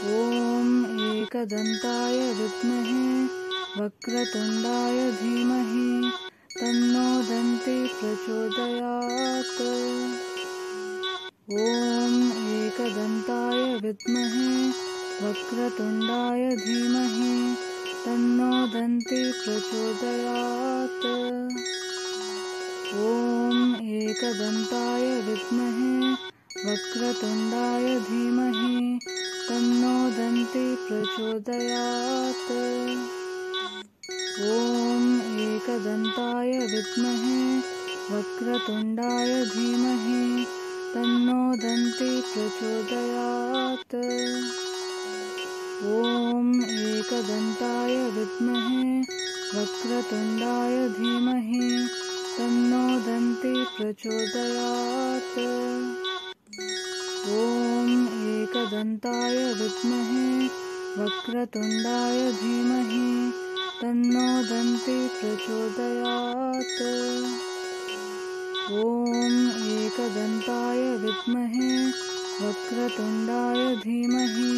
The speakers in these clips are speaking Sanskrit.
ॐ एकदन्ताय विद्महे वक्रतुण्डाय धीमहि तन्नो दन्ती प्रचोदयात्। ॐ एकदन्ताय विद्महे वक्रतुण्डाय धीमहि तन्नो दन्ती प्रचोदयात्। ॐ एकदन्ताय विद्महे वक्रतुण्डाय धीमहि तन्नो दन्ती प्रचोदयात्। ॐ एकदन्ताय विद्महे वक्रतुण्डाय धीमहि तन्नो दन्ती प्रचोदयात्। ॐ एकदन्ताय विद्महे वक्रतुण्डाय धीमहि तन्नो दन्ती प्रचोदयात्। ॐ एकदन्ताय विद्महे वक्रतुण्डाय धीमहि तन्नो दन्ती प्रचोदयात्। ॐ एकदन्ताय विद्महे वक्रतुण्डाय धीमहि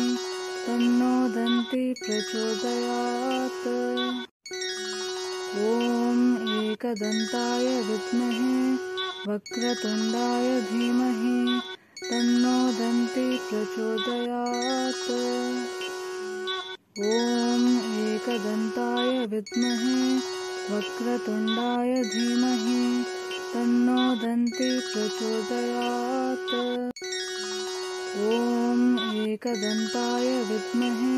तन्नो दन्ती प्रचोदयात्। ॐ एकदन्ताय विद्महे वक्रतुण्डाय धीमहि तन्नो दन्ती प्रचोदयात्। ॐ एकदन्ताय विद्महे वक्रतुण्डाय धीमहि तन्नो दन्ती प्रचोदयात्। ॐ एकदन्ताय विद्महे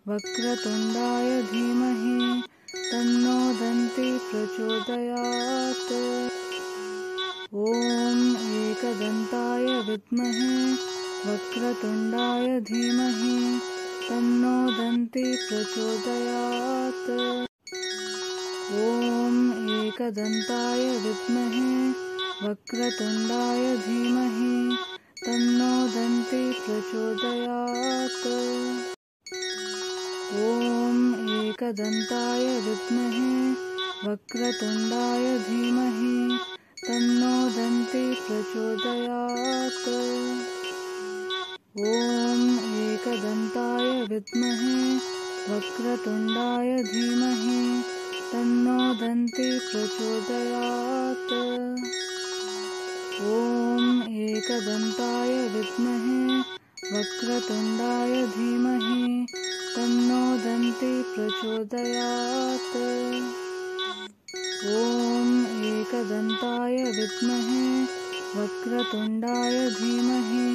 वक्रतुण्डाय धीमहि तन्नो दन्ती प्रचोदयात्। ॐ एकदन्ताय विद्महे वक्रतुण्डाय धीमहि तन्नो दन्ती प्रचोदयात्। ॐ एकदन्ताय विद्महे वक्रतुण्डाय धीमहि तन्नो दन्ती प्रचोदयात्। ॐ एकदन्ताय विद्महे वक्रतुण्डाय धीमहि तन्नो दन्ती प्रचोदयात्। ॐ एकदन्ताय विद्महे वक्रतुण्डाय धीमहि तन्नो दन्ती प्रचोदयात्। ॐ एकदन्ताय विद्महे वक्रतुण्डाय धीमहि तन्नो दन्ती प्रचोदयात्। ॐ एकदन्ताय विद्महे वक्रतुण्डाय धीमहि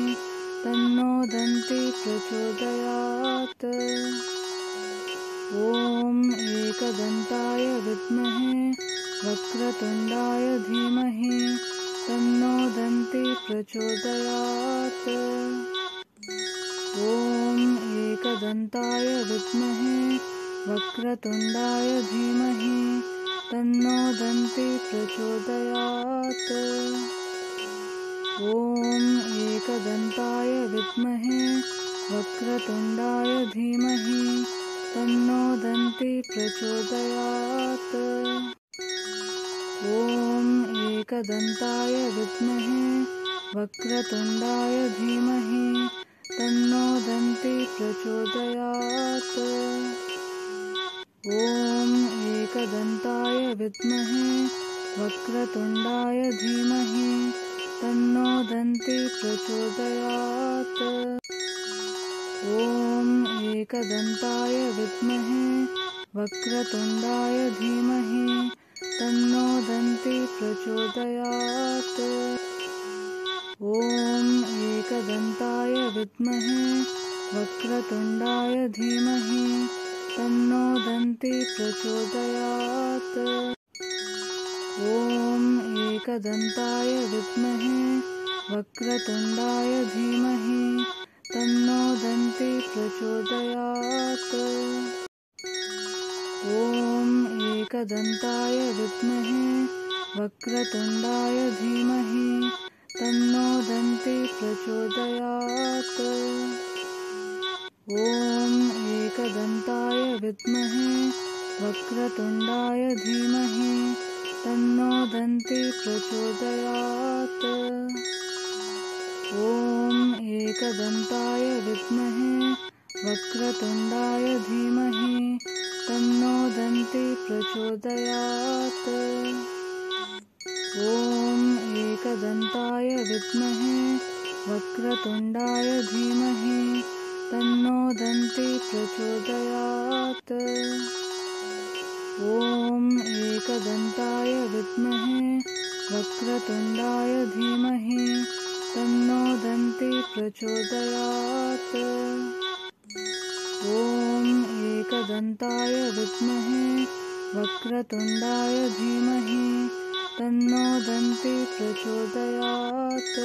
तन्नो दन्ती प्रचोदयात्। ॐ एकदन्ताय विद्महे वक्रतुण्डाय धीमहि तन्नो दन्ती प्रचोदयात्। ॐ एकदन्ताय विद्महे वक्रतुण्डाय धीमहि तन्नो दन्ती प्रचोदयात्। ॐ एकदन्ताय विद्महे वक्रतुण्डाय धीमहि तन्नो दन्ती प्रचोदयात्। ॐ एकदन्ताय विद्महे वक्रतुण्डाय धीमहि तन्नो दन्ती प्रचोदयात्। ॐ एकदन्ताय विद्महे वक्रतुण्डाय धीमहि तन्नो दन्ती प्रचोदयात्। ॐ एकदन्ताय विद्महे वक्रतुण्डाय धीमहि तन्नो दन्ती प्रचोदयात्। ॐ एकदन्ताय विद्महे वक्रतुण्डाय धीमहि तन्नो दन्ती प्रचोदयात्। ॐ एकदन्ताय विद्महे वक्रतुण्डाय धीमहि तन्नो दन्ती प्रचोदयात्। ॐ एकदन्ताय विद्महे वक्रतुण्डाय धीमहि तन्नो दन्ती प्रचोदयात्। ॐ एकदन्ताय विद्महे वक्रतुण्डाय धीमहि तन्नो दन्ती प्रचोदयात्। ॐ एकदन्ताय विद्महे वक्रतुण्डाय धीमहि तन्नो दन्ति प्रचोदयात्। ॐ एकदन्ताय विद्महे वक्रतुण्डाय धीमहि तन्नो दन्ति प्रचोदयात्। ॐ एकदन्ताय विद्महे वक्रतुण्डाय धीमहि तन्नो दन्ति प्रचोदयात्। ॐ एकदन्ताय विद्महे वक्रतुण्डाय धीमहि तन्नो दन्ति प्रचोदयात्।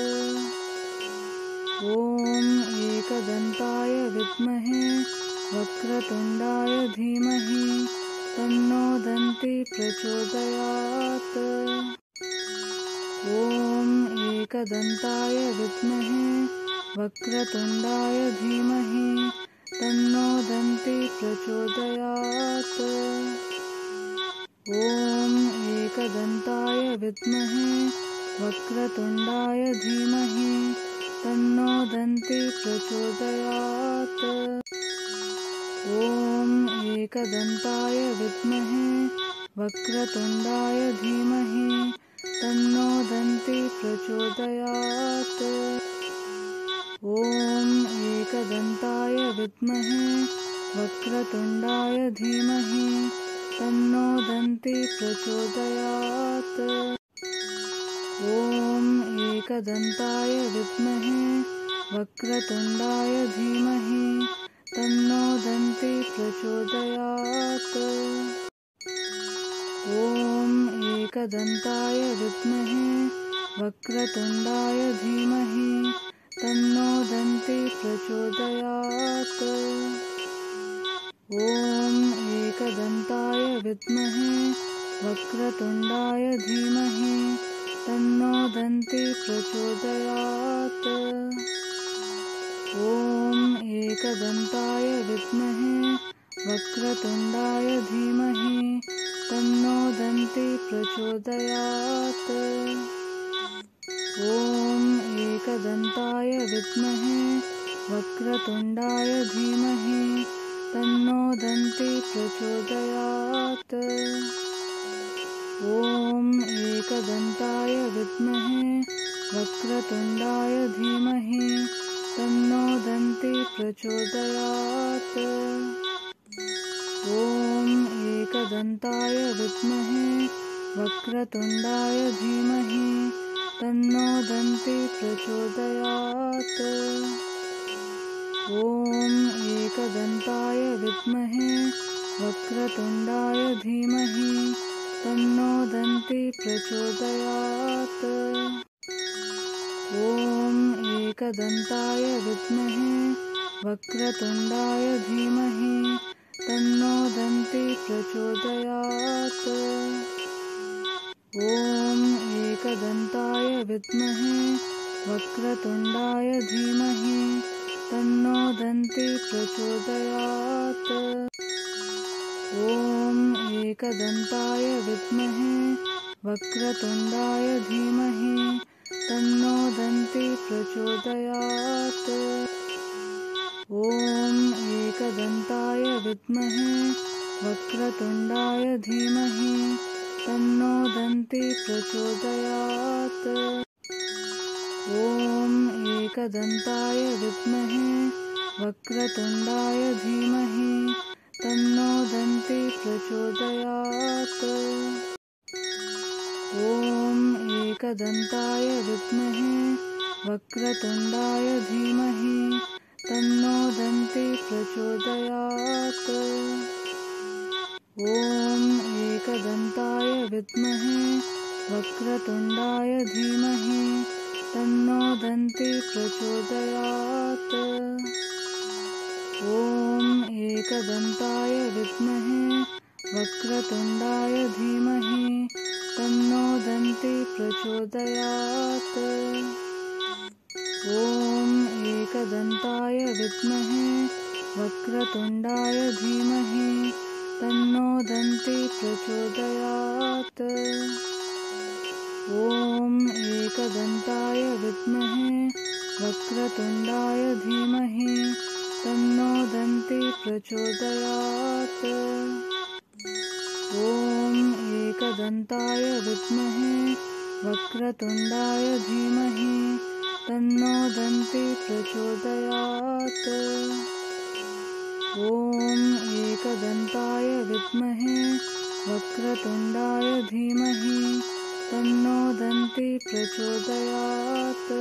ॐ एकदन्ताय विद्महे वक्रतुण्डाय धीमहि तन्नो दन्ति प्रचोदयात्। ॐ एकदन्ताय विद्महे वक्रतुण्डाय धीमहि तन्नो दन्ति प्रचोदयात्। ॐ एकदन्ताय विद्महे वक्रतुण्डाय धीमहि तन्नो दन्ति प्रचोदयात्। ॐ एकदन्ताय विद्महे वक्रतुण्डाय धीमहि तन्नो दन्ति प्रचोदयात्। ॐ एकदन्ताय विद्महे वक्रतुण्डाय धीमहि तन्नो दन्ति प्रचोदयात्। ॐ एकदन्ताय विद्महे वक्रतुण्डाय धीमहि तन्नो दन्ति प्रचोदयात्। ॐ एकदन्ताय विद्महे वक्रतुण्डाय धीमहि तन्नो दन्ति प्रचोदयात्। ॐ एकदन्ताय विद्महे वक्रतुण्डाय धीमहि तन्नो दन्ति प्रचोदयात्। ॐ एकदन्ताय विद्महे वक्रतुण्डाय धीमहि तन्नो दन्ति प्रचोदयात्। ॐ एकदन्ताय विद्महे वक्रतुण्डाय धीमहि तन्नो दन्ति प्रचोदयात्। ॐ एकदन्ताय विद्महे वक्रतुण्डाय धीमहि तन्नो दन्ति प्रचोदयात्। ॐ एकदन्ताय विद्महे वक्रतुण्डाय धीमहि तन्नो दन्ति प्रचोदयात्। ॐ एकदन्ताय विद्महे वक्रतुण्डाय धीमहि तन्नो दन्ति प्रचोदयात्। ॐ एकदन्ताय विद्महे वक्रतुण्डाय धीमहि तन्नो दन्ति प्रचोदयात्। ॐ एकदन्ताय विद्महे वक्रतुण्डाय धीमहि तन्नो दन्ति प्रचोदयात्। ॐ एकदन्ताय विद्महे वक्रतुण्डाय धीमहि तन्नो दन्ति प्रचोदयात्। ॐ एकदन्ताय विद्महे वक्रतुण्डाय धीमहि तन्नो दन्ति प्रचोदयात्। ॐ एकदन्ताय विद्महे वक्रतुण्डाय धीमहि तन्नो दन्ति प्रचोदयात्। ॐ एकदन्ताय विद्महे वक्रतुण्डाय धीमहि तन्नो दन्ति प्रचोदयात्। ॐ एकदन्ताय विद्महे वक्रतुण्डाय धीमहि तन्नो दन्ति प्रचोदयात्। ॐ एकदन्ताय विद्महे वक्रतुण्डाय धीमहि तन्नो दन्ति प्रचोदयात्। ॐ एकदन्ताय विद्महे वक्रतुण्डाय धीमहि तन्नो दन्ति प्रचोदयात्। ॐ एकदन्ताय विद्महे वक्रतुण्डाय धीमहि तन्नो दन्ति प्रचोदयात्। ॐ एकदन्ताय विद्महे वक्रतुण्डाय धीमहि तन्नो दन्ती प्रचोदयात्। ॐ एकदन्ताय विद्महे वक्रतुण्डाय धीमहि तन्नो दन्ती प्रचोदयात्।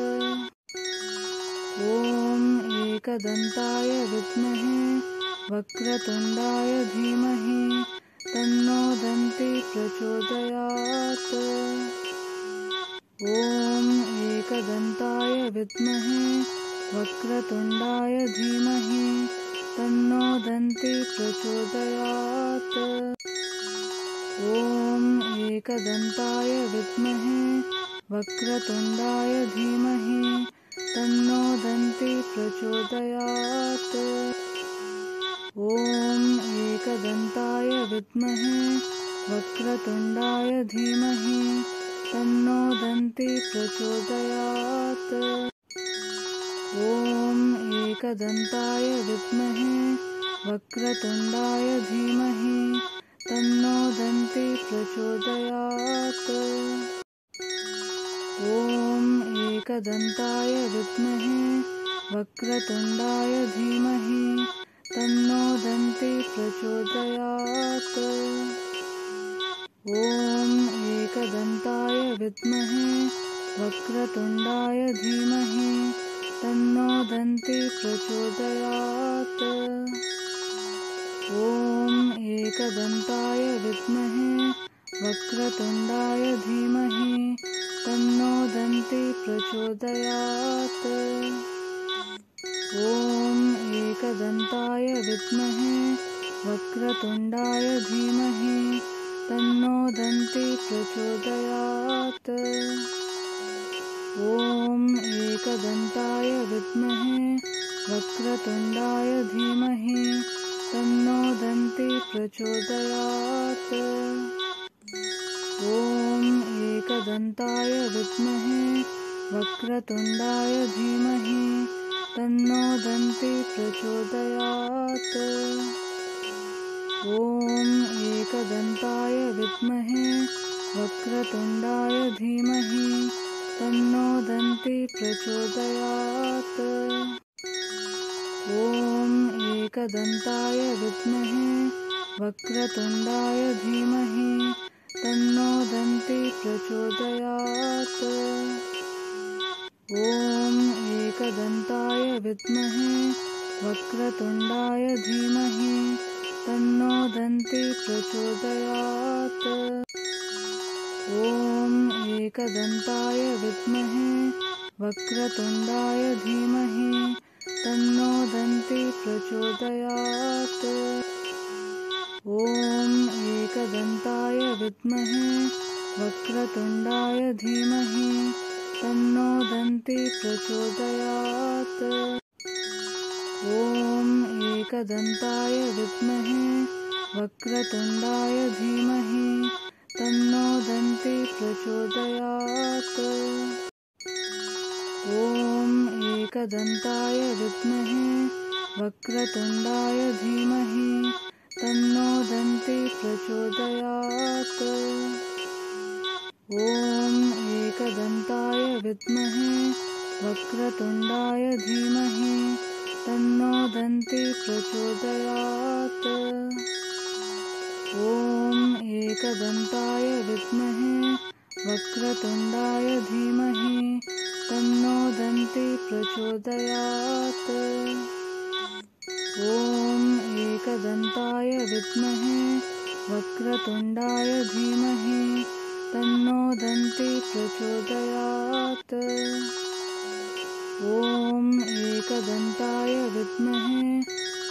ॐ एकदन्ताय विद्महे वक्रतुण्डाय धीमहि तन्नो दन्ती प्रचोदयात्। ॐ एकदन्ताय विद्महे वक्रतुण्डाय धीमहि तन्नो दन्ती प्रचोदयात्। ॐ एकदन्ताय विद्महे वक्रतुण्डाय धीमहि तन्नो दन्ती प्रचोदयात्। ॐ एकदन्ताय विद्महे वक्रतुण्डाय धीमहि तन्नो दन्ती प्रचोदयात्। ॐ एकदन्ताय विद्महे वक्रतुण्डाय धीमहि तन्नो दन्ती प्रचोदयात्। ॐ एकदन्ताय विद्महे वक्रतुण्डाय धीमहि तन्नो दन्ती प्रचोदयात्। ॐ एकदन्ताय विद्महे वक्रतुण्डाय धीमहि तन्नो दन्ती प्रचोदयात्। ॐ एकदन्ताय विद्महे वक्रतुण्डाय धीमहि तन्नो दन्ती प्रचोदयात्। ॐ एकदन्ताय विद्महे वक्रतुण्डाय धीमहि तन्नो दन्ती प्रचोदयात्। ॐ एकदन्ताय विद्महे वक्रतुण्डाय धीमहि तन्नो दन्ती प्रचोदयात्। ॐ एकदन्ताय विद्महे वक्रतुण्डाय धीमहि तन्नो दन्ती प्रचोदयात्। ॐ एकदन्ताय विद्महे वक्रतुण्डाय धीमहि तन्नो दन्ती प्रचोदयात्। ॐ एकदन्ताय विद्महे वक्रतुण्डाय धीमहि तन्नो दन्ती प्रचोदयात्। ॐ एकदन्ताय विद्महे वक्रतुण्डाय धीमहि तन्नो दन्ती प्रचोदयात्। ॐ एकदन्ताय विद्महे वक्रतुण्डाय धीमहि तन्नो दन्ती प्रचोदयात्। ॐ एकदन्ताय विद्महे वक्रतुण्डाय धीमहि तन्नो दन्ती प्रचोदयात्। ॐ एकदन्ताय विद्महे वक्रतुण्डाय धीमहि तन्नो दन्ती प्रचोदयात्। ॐ एकदन्ताय विद्महे वक्रतुण्डाय धीमहि तन्नो दन्ती प्रचोदयात्। ॐ एकदन्ताय विद्महे वक्रतुण्डाय धीमहि तन्नो दन्ती प्रचोदयात्। ॐ एकदन्ताय विद्महे वक्रतुण्डाय धीमहि तन्नो दन्ती प्रचोदयात्। ॐ एकदन्ताय विद्महे वक्रतुण्डाय धीमहि तन्नो दन्ती प्रचोदयात्। ॐ एकदन्ताय विद्महे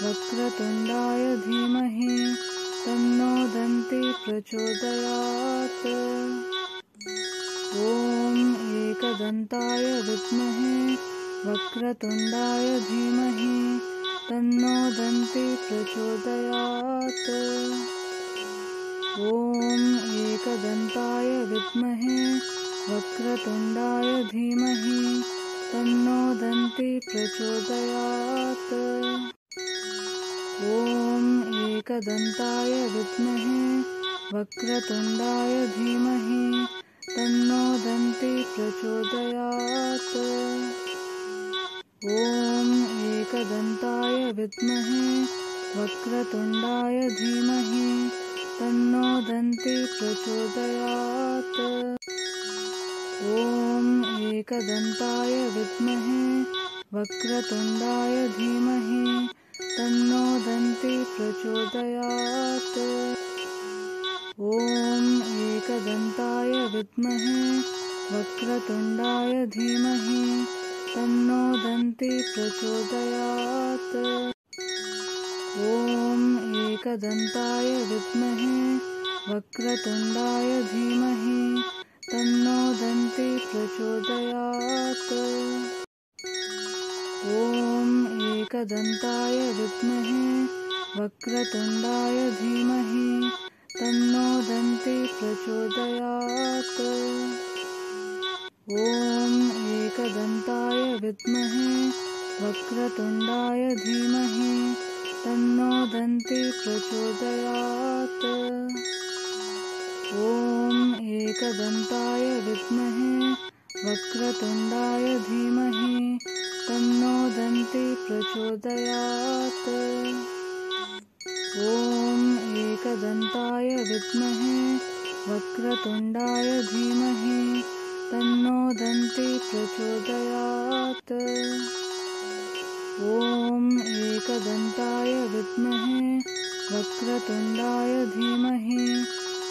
वक्रतुण्डाय धीमहि तन्नो दन्ती प्रचोदयात्। ॐ एकदन्ताय विद्महे वक्रतुण्डाय धीमहि तन्नो दन्ती प्रचोदयात्। ॐ एकदन्ताय विद्महे वक्रतुण्डाय धीमहि तन्नो दन्ती प्रचोदयात्। ॐ एकदन्ताय विद्महे वक्रतुण्डाय धीमहि तन्नो दन्ती प्रचोदयात्। ॐ एकदन्ताय विद्महे वक्रतुण्डाय धीमहि तन्नो दन्ती प्रचोदयात्। ॐ एकदन्ताय विद्महे वक्रतुण्डाय धीमहि तन्नो दन्ती प्रचोदयात्। ॐ एकदन्ताय विद्महे वक्रतुण्डाय धीमहि तन्नो दन्ती प्रचोदयात्। ॐ एकदन्ताय विद्महे वक्रतुण्डाय धीमहि तन्नो दन्ती प्रचोदयात्। ॐ एकदन्ताय विद्महे वक्रतुण्डाय धीमहि तन्नो दन्ती प्रचोदयात्। ॐ एकदन्ताय विद्महे वक्रतुण्डाय धीमहि तन्नो दन्ती प्रचोदयात्। ॐ एकदन्ताय विद्महे वक्रतुण्डाय धीमहि तन्नो दन्ती प्रचोदयात्। ॐ एकदन्ताय विद्महे वक्रतुण्डाय धीमहि तन्नो दन्ती प्रचोदयात्। ॐ एकदन्ताय विद्महे वक्रतुण्डाय धीमहि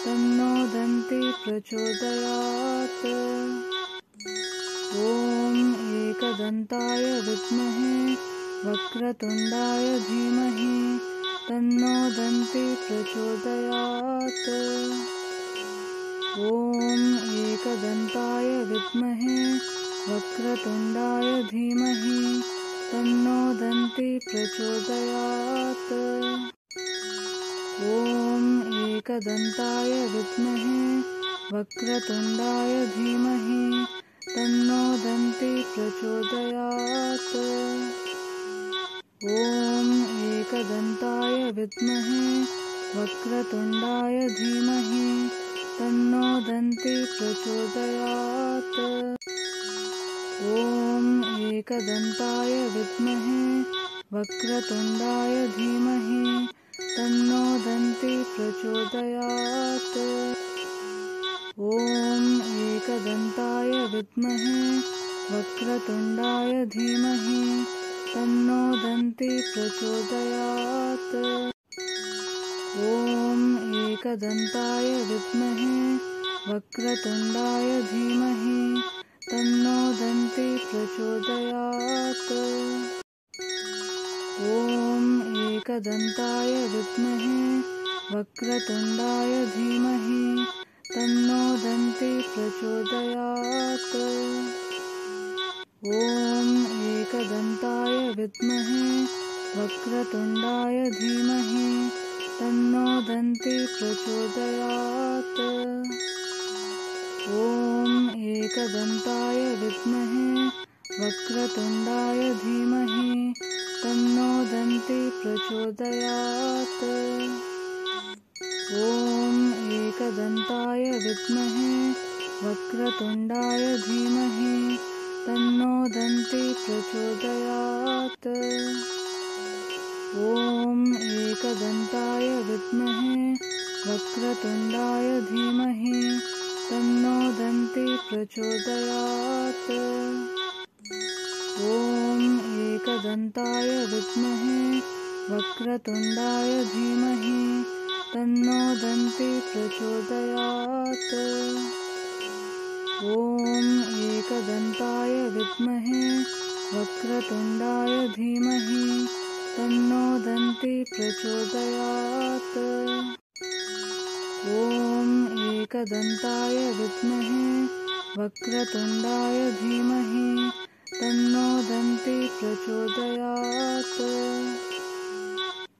तन्नो दन्ती प्रचोदयात्। ॐ एकदन्ताय विद्महे वक्रतुण्डाय धीमहि तन्नो दन्ती प्रचोदयात्। ॐ एकदन्ताय विद्महे वक्रतुण्डाय धीमहि तन्नो दन्ती प्रचोदयात्। ॐ एकदन्ताय विद्महे वक्रतुण्डाय धीमहि तन्नो दन्ती प्रचोदयात्। ॐ एकदन्ताय विद्महे वक्रतुण्डाय धीमहि तन्नो दन्ती प्रचोदयात्। ॐ एकदन्ताय विद्महे वक्रतुण्डाय धीमहि तन्नो दन्ती प्रचोदयात्। ॐ एकदन्ताय विद्महे वक्रतुण्डाय धीमहि तन्नो दन्ती प्रचोदयात्। ॐ एकदन्ताय विद्महे वक्रतुण्डाय धीमहि तन्नो दन्ती प्रचोदयात्। ॐ एकदन्ताय विद्महे वक्रतुण्डाय धीमहि तन्नो दन्ती प्रचोदयात्। ॐ एकदन्ताय विद्महे वक्रतुण्डाय धीमहि तन्नो दन्ती प्रचोदयात्। ॐ एकदन्ताय विद्महे वक्रतुण्डाय धीमहि तन्नो दन्ती प्रचोदयात्। ॐ एकदन्ताय विद्महे वक्रतुण्डाय धीमहि तन्नो दन्ती प्रचोदयात्। ॐ एकदन्ताय विद्महे वक्रतुण्डाय धीमहि तन्नो दन्ती प्रचोदयात्। ॐ एकदन्ताय विद्महे वक्रतुण्डाय धीमहि तन्नो दन्ती प्रचोदयात्। ॐ एकदन्ताय विद्महे वक्रतुण्डाय धीमहि तन्नो दन्ती प्रचोदयात्। ॐ एकदन्ताय विद्महे वक्रतुण्डाय धीमहि तन्नो दन्ती प्रचोदयात्।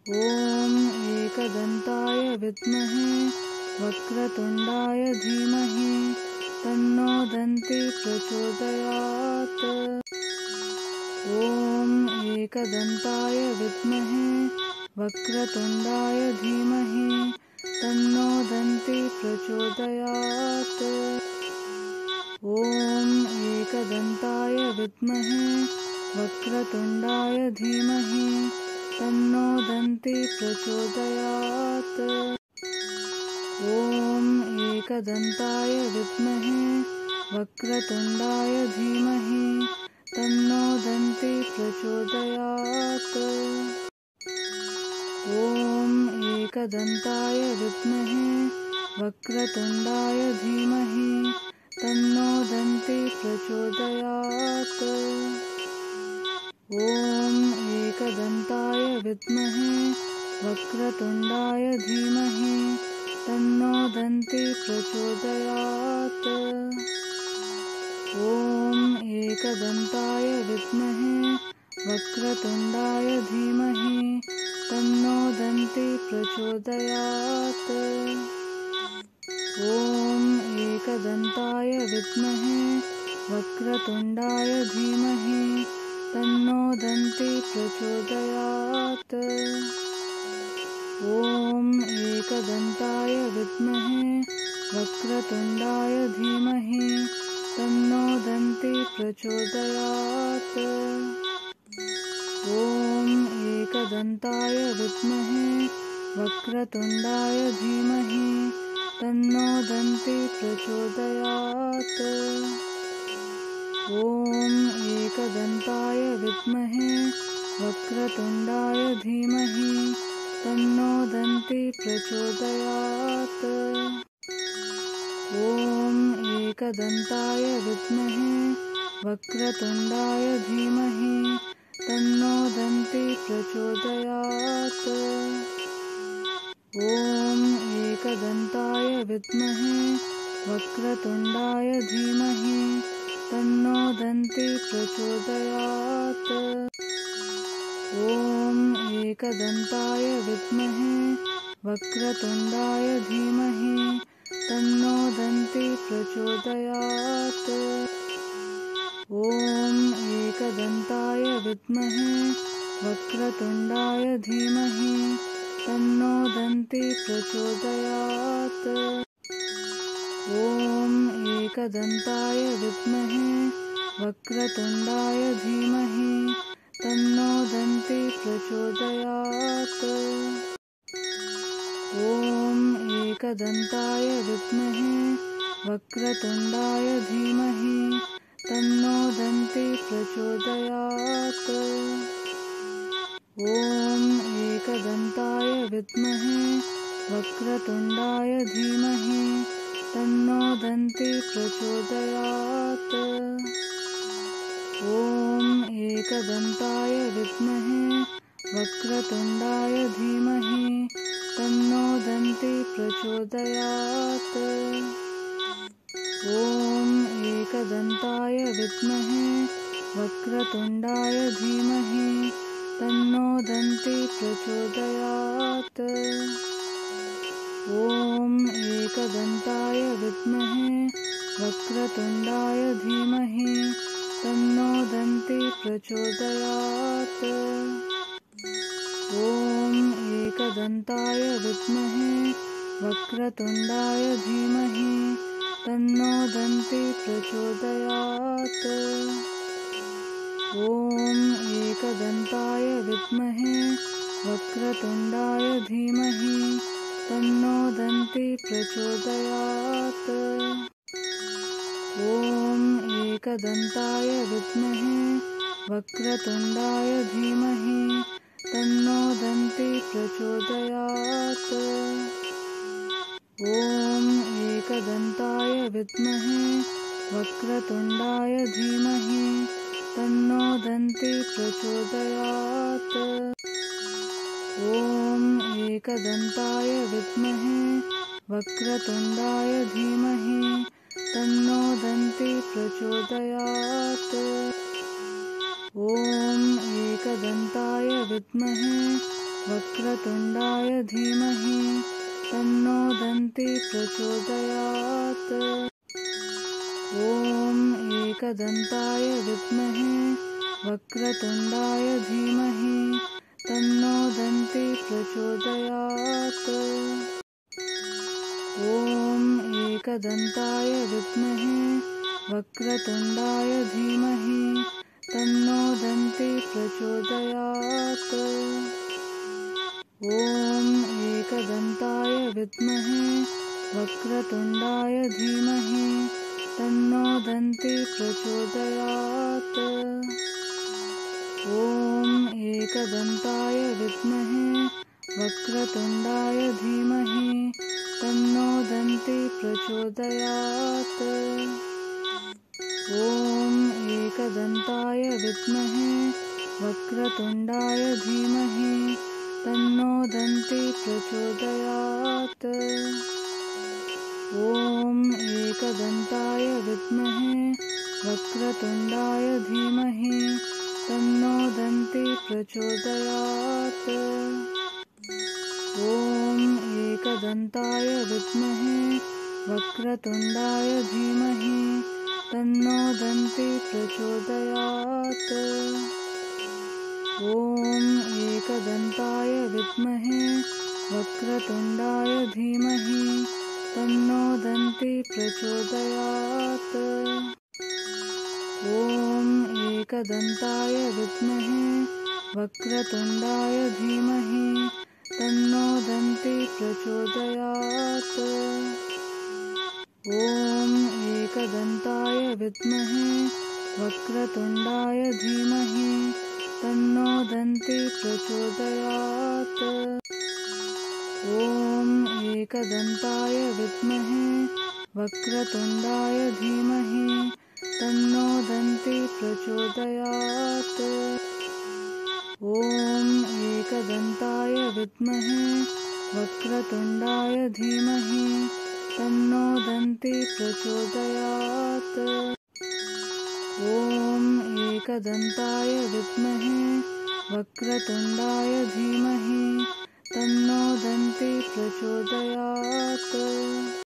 ॐ एकदन्ताय विद्महे वक्रतुण्डाय धीमहि तन्नो दन्ती प्रचोदयात्। ॐ एकदन्ताय विद्महे वक्रतुण्डाय धीमहि तन्नो दन्ति प्रचोदयात्। ॐ एकदन्ताय विद्महे वक्रतुण्डाय धीमहि तन्नो दन्ति प्रचोदयात्। ॐ एकदन्ताय विद्महे वक्रतुण्डाय धीमहि तन्नो दन्ति प्रचोदयात्। ॐ एकदन्ताय विद्महे वक्रतुण्डाय धीमहि तन्नो दन्ति प्रचोदयात्। ॐ एकदन्ताय विद्महे वक्रतुण्डाय धीमहि तन्नो दन्ति प्रचोदयात्। ॐ एकदन्ताय विद्महे वक्रतुण्डाय धीमहि तन्नो दन्ति प्रचोदयात्। ॐ एकदन्ताय विद्महे वक्रतुण्डाय धीमहि तन्नो दन्ति प्रचोदयात्। ॐ एकदन्ताय विद्महे वक्रतुण्डाय धीमहि तन्नो दन्ति प्रचोदयात्। ॐ एकदन्ताय विद्महे वक्रतुण्डाय धीमहि तन्नो दन्ति प्रचोदयात्। ॐ एकदन्ताय विद्महे वक्रतुण्डाय धीमहि तन्नो दन्ति प्रचोदयात्। ॐ एकदन्ताय विद्महे वक्रतुण्डाय धीमहि तन्नो दन्ति प्रचोदयात्। ॐ एकदन्ताय विद्महे वक्रतुण्डाय धीमहि तन्नो दन्ति प्रचोदयात्। ॐ एकदन्ताय विद्महे वक्रतुण्डाय धीमहि तन्नो दन्ति प्रचोदयात्। ॐ एकदन्ताय विद्महे वक्रतुण्डाय धीमहि तन्नो दन्ति प्रचोदयात्। ॐ एकदन्ताय विद्महे वक्रतुण्डाय धीमहि तन्नो दन्ति प्रचोदयात्। ॐ एकदन्ताय विद्महे वक्रतुण्डाय धीमहि तन्नो दन्ति प्रचोदयात्। ॐ एकदन्ताय विद्महे वक्रतुण्डाय धीमहि तन्नो दन्ति प्रचोदयात्। ॐ एकदन्ताय विद्महे वक्रतुण्डाय धीमहि तन्नो दन्ति प्रचोदयात्। ॐ एकदन्ताय विद्महे वक्रतुण्डाय धीमहि तन्नो दन्ति प्रचोदयात्। ॐ एकदन्ताय विद्महे वक्रतुण्डाय धीमहि तन्नो दन्ति प्रचोदयात्। ॐ एकदन्ताय विद्महे वक्रतुण्डाय धीमहि तन्नो दन्ति प्रचोदयात्। ॐ एकदन्ताय विद्महे वक्रतुण्डाय धीमहि तन्नो दन्ति प्रचोदयात्। ॐ एकदन्ताय विद्महे वक्रतुण्डाय धीमहि तन्नो दन्ति प्रचोदयात्। ॐ एकदन्ताय विद्महे वक्रतुण्डाय धीमहि तन्नो दन्ति प्रचोदयात्। ॐ एकदन्ताय विद्महे वक्रतुण्डाय धीमहि तन्नो दन्ति प्रचोदयात्। ॐ एकदन्ताय विद्महे वक्रतुण्डाय धीमहि तन्नो दन्ति प्रचोदयात्। ॐ एकदन्ताय विद्महे वक्रतुण्डाय धीमहि तन्नो दन्ति प्रचोदयात्। एकदन्ताय विद्महे वक्रतुण्डाय धीमहि तन्नो दन्ती प्रचोदयात्। ॐ एकदन्ताय विद्महे वक्रतुण्डाय धीमहि तन्नो दन्ती प्रचोदयात्। ॐ एकदन्ताय विद्महे वक्रतुण्डाय धीमहि तन्नो दन्ती प्रचोदयात्। ॐ एकदन्ताय विद्महे वक्रतुण्डाय धीमहि तन्नो दन्ती प्रचोदयात्। ॐ एकदन्ताय विद्महे वक्रतुण्डाय धीमहि तन्नो दन्ती प्रचोदयात्। ॐ एकदन्ताय विद्महे वक्रतुण्डाय धीमहि तन्नो दन्ती प्रचोदयात्। ॐ एकदन्ताय विद्महे वक्रतुण्डाय धीमहि तन्नो दन्ती प्रचोदयात्। ॐ एकदन्ताय विद्महे वक्रतुण्डाय धीमहि तन्नो दन्ती प्रचोदयात्। ॐ एकदन्ताय विद्महे वक्रतुण्डाय धीमहि तन्नो दन्ती प्रचोदयात्। ॐ एकदन्ताय विद्महे वक्रतुण्डाय धीमहि तन्नो दन्ती प्रचोदयात्। ॐ एकदन्ताय विद्महे वक्रतुण्डाय धीमहि तन्नो दन्ती प्रचोदयात्। ॐ एकदन्ताय विद्महे वक्रतुण्डाय धीमहि तन्नो दन्ती प्रचोदयात्।